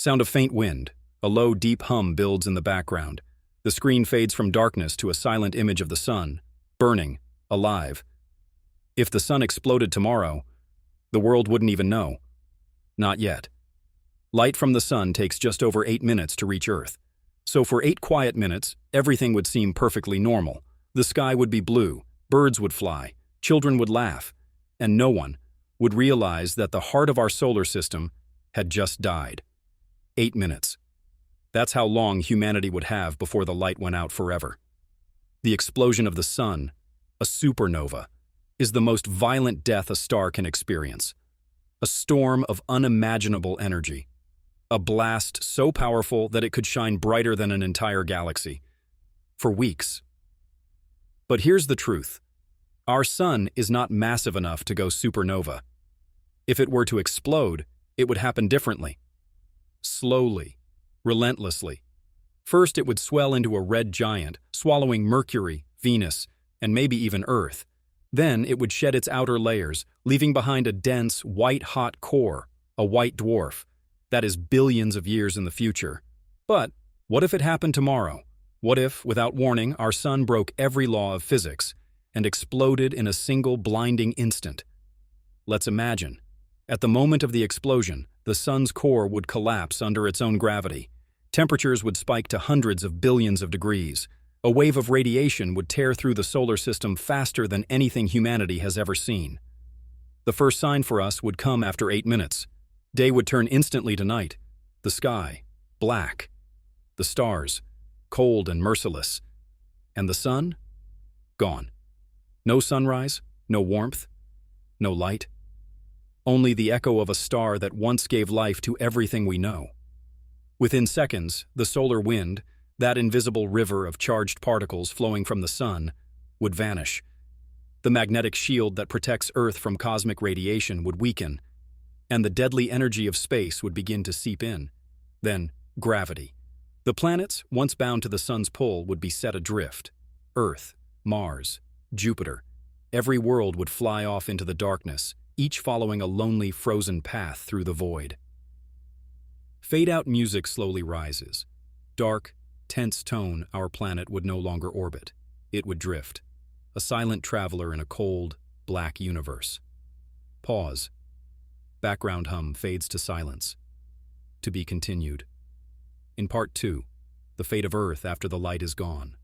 Sound of faint wind. A low, deep hum builds in the background. The screen fades from darkness to a silent image of the sun, burning, alive. If the sun exploded tomorrow, the world wouldn't even know. Not yet. Light from the sun takes just over 8 minutes to reach Earth. So for 8 quiet minutes, everything would seem perfectly normal. The sky would be blue, birds would fly, children would laugh, and no one would realize that the heart of our solar system had just died. 8 minutes. That's how long humanity would have before the light went out forever. The explosion of the sun, a supernova, is the most violent death a star can experience. A storm of unimaginable energy. A blast so powerful that it could shine brighter than an entire galaxy. For weeks. But here's the truth. Our sun is not massive enough to go supernova. If it were to explode, it would happen differently. Slowly, relentlessly. First, it would swell into a red giant, swallowing Mercury, Venus, and maybe even Earth. Then it would shed its outer layers, leaving behind a dense, white-hot core, a white dwarf. That is billions of years in the future. But what if it happened tomorrow? What if, without warning, our sun broke every law of physics and exploded in a single blinding instant? Let's imagine. At the moment of the explosion, the sun's core would collapse under its own gravity. Temperatures would spike to hundreds of billions of degrees. A wave of radiation would tear through the solar system faster than anything humanity has ever seen. The first sign for us would come after 8 minutes. Day would turn instantly to night. The sky, black. The stars, cold and merciless. And the sun? Gone. No sunrise, no warmth, no light. Only the echo of a star that once gave life to everything we know. Within seconds, the solar wind, that invisible river of charged particles flowing from the sun, would vanish. The magnetic shield that protects Earth from cosmic radiation would weaken, and the deadly energy of space would begin to seep in. Then, gravity. The planets, once bound to the sun's pull, would be set adrift. Earth, Mars, Jupiter. Every world would fly off into the darkness, each following a lonely, frozen path through the void. Fade-out music slowly rises. Dark, tense tone, our planet would no longer orbit. It would drift. A silent traveler in a cold, black universe. Pause. Background hum fades to silence. To be continued. In Part 2, the fate of Earth after the light is gone.